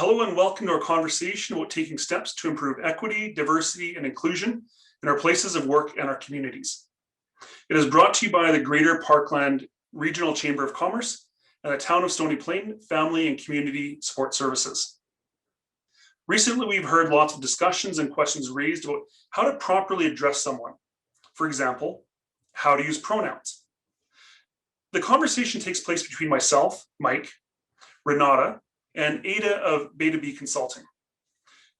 Hello and welcome to our conversation about taking steps to improve equity, diversity, and inclusion in our places of work and our communities. It is brought to you by the Greater Parkland Regional Chamber of Commerce and the Town of Stony Plain Family and Community Support Services. Recently, we've heard lots of discussions and questions raised about how to properly address someone. For example, how to use pronouns. The conversation takes place between myself, Mike, Renata, and Ada of BadaB Consulting.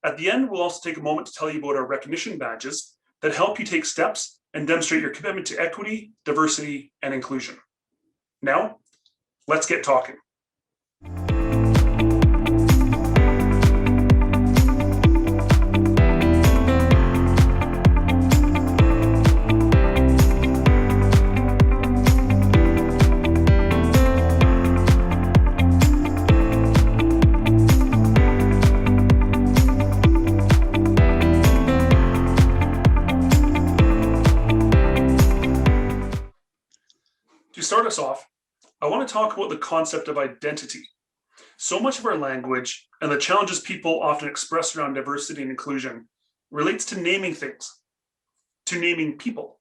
At the end, we'll also take a moment to tell you about our recognition badges that help you take steps and demonstrate your commitment to equity, diversity, and inclusion. Now, let's get talking. To start us off, I want to talk about the concept of identity. So much of our language and the challenges people often express around diversity and inclusion relates to naming things, to naming people.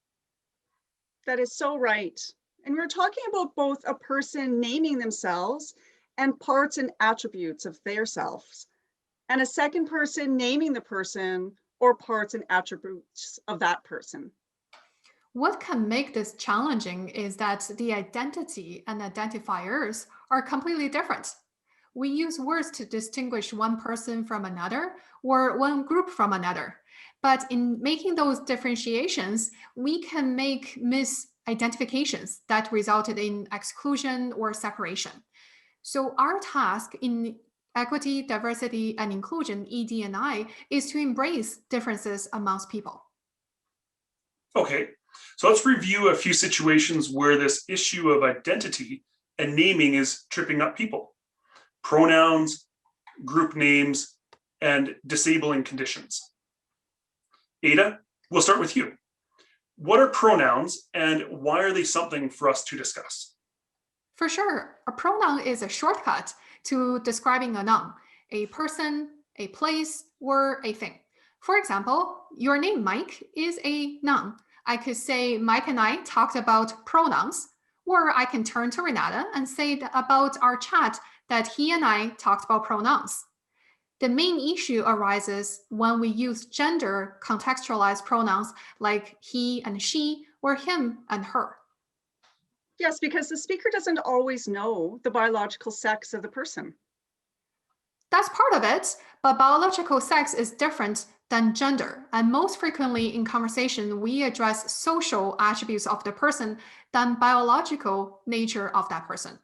That is so right. And we're talking about both a person naming themselves and parts and attributes of their selves, and a second person naming the person or parts and attributes of that person. What can make this challenging is that the identity and identifiers are completely different. We use words to distinguish one person from another or one group from another. But in making those differentiations, we can make misidentifications that resulted in exclusion or separation. So our task in equity, diversity, and inclusion, ED&I, is to embrace differences amongst people. Okay, so let's review a few situations where this issue of identity and naming is tripping up people. Pronouns, group names, and disabling conditions. Ada, we'll start with you. What are pronouns and why are they something for us to discuss? For sure, a pronoun is a shortcut to describing a noun, a person, a place, or a thing. For example, your name, Mike, is a noun. I could say Mike and I talked about pronouns, or I can turn to Renata and say about our chat that he and I talked about pronouns. The main issue arises when we use gender contextualized pronouns like he and she, or him and her. Yes, because the speaker doesn't always know the biological sex of the person. That's part of it, but biological sex is different than gender. And most frequently in conversation, we address social attributes of the person than biological nature of that person.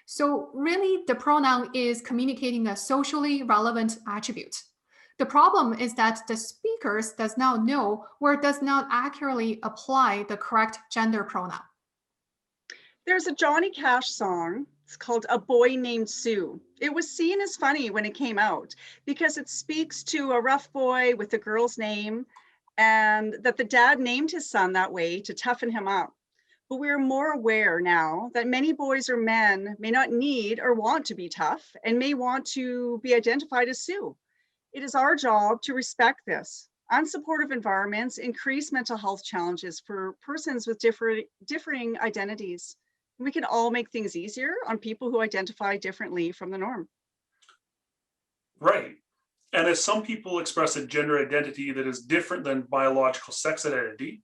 So really, the pronoun is communicating a socially relevant attribute. The problem is that the speaker does not know or does not accurately apply the correct gender pronoun. There's a Johnny Cash song. It's called A Boy Named Sue. It was seen as funny when it came out because it speaks to a rough boy with a girl's name and that the dad named his son that way to toughen him up. But we're more aware now that many boys or men may not need or want to be tough and may want to be identified as Sue. It is our job to respect this. Unsupportive environments increase mental health challenges for persons with differing identities. We can all make things easier on people who identify differently from the norm. Right. And as some people express a gender identity that is different than biological sex identity,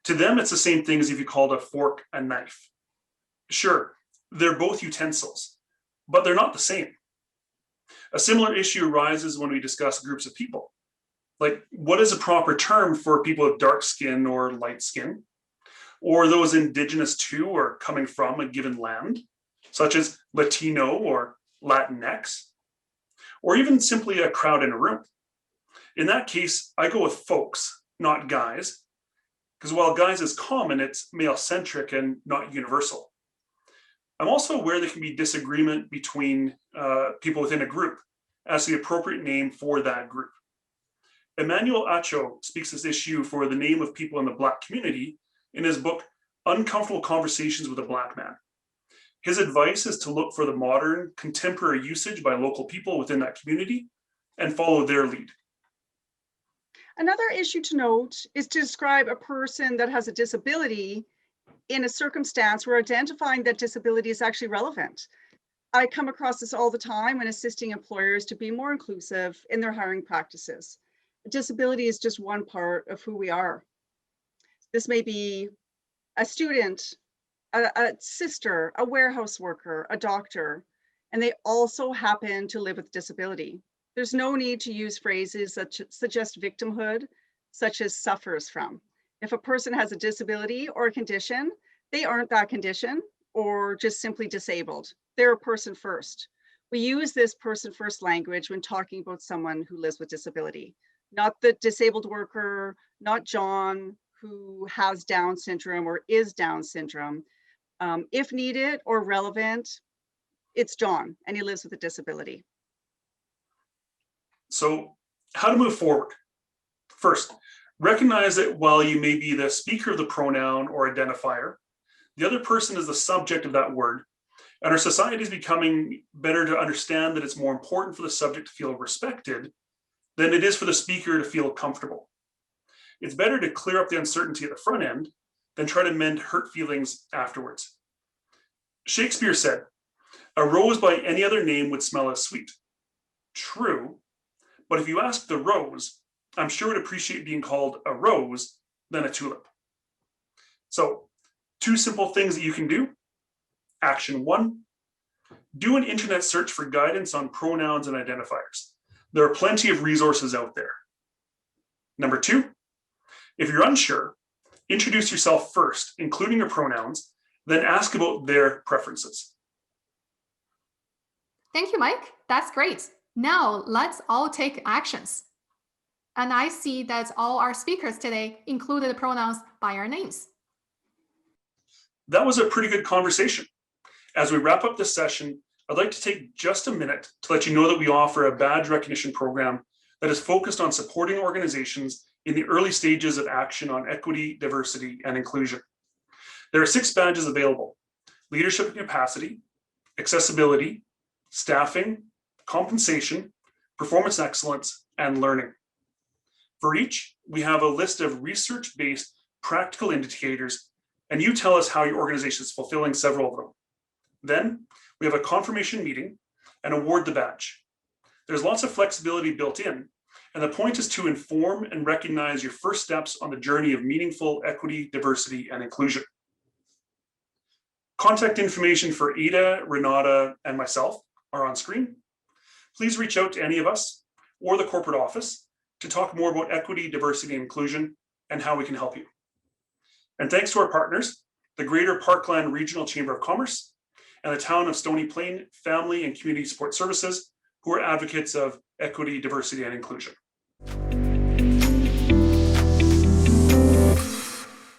to them, it's the same thing as if you called a fork a knife. Sure, they're both utensils, but they're not the same. A similar issue arises when we discuss groups of people. Like, what is a proper term for people with dark skin or light skin? Or those indigenous to or coming from a given land, such as Latino or Latinx, or even simply a crowd in a room. In that case, I go with folks, not guys, because while guys is common, it's male-centric and not universal. I'm also aware there can be disagreement between people within a group as to the appropriate name for that group. Emmanuel Acho speaks this issue for the name of people in the Black community in his book, Uncomfortable Conversations with a Black Man. His advice is to look for the modern, contemporary usage by local people within that community and follow their lead. Another issue to note is to describe a person that has a disability in a circumstance where identifying that disability is actually relevant. I come across this all the time when assisting employers to be more inclusive in their hiring practices. Disability is just one part of who we are. This may be a student, a sister, a warehouse worker, a doctor, and they also happen to live with disability. There's no need to use phrases that suggest victimhood, such as suffers from. If a person has a disability or a condition, they aren't that condition or just simply disabled. They're a person first. We use this person first language when talking about someone who lives with disability, not the disabled worker, not John who has Down syndrome or is Down syndrome. If needed or relevant, it's John and he lives with a disability. So how to move forward? First, recognize that while you may be the speaker of the pronoun or identifier, the other person is the subject of that word. And our society is becoming better to understand that it's more important for the subject to feel respected than it is for the speaker to feel comfortable. It's better to clear up the uncertainty at the front end than try to mend hurt feelings afterwards. Shakespeare said, "A rose by any other name would smell as sweet." True, but if you ask the rose, I'm sure would appreciate being called a rose than a tulip. So, 2 simple things that you can do. Action 1, do an internet search for guidance on pronouns and identifiers. There are plenty of resources out there. Number 2, if you're unsure, introduce yourself first, including your pronouns, then ask about their preferences. Thank you, Mike. That's great. Now let's all take actions. And I see that all our speakers today included pronouns by our names. That was a pretty good conversation. As we wrap up this session, I'd like to take just a minute to let you know that we offer a badge recognition program that is focused on supporting organizations in the early stages of action on equity, diversity, and inclusion. There are 6 badges available: leadership and capacity, accessibility, staffing, compensation, performance excellence, and learning. For each, we have a list of research-based practical indicators, and you tell us how your organization is fulfilling several of them. Then we have a confirmation meeting and award the badge. There's lots of flexibility built in, and the point is to inform and recognize your first steps on the journey of meaningful equity, diversity, and inclusion. Contact information for Ada, Renata, and myself are on screen. Please reach out to any of us or the corporate office to talk more about equity, diversity, and inclusion and how we can help you. And thanks to our partners, the Greater Parkland Regional Chamber of Commerce and the Town of Stony Plain Family and Community Support Services, who are advocates of equity, diversity, and inclusion.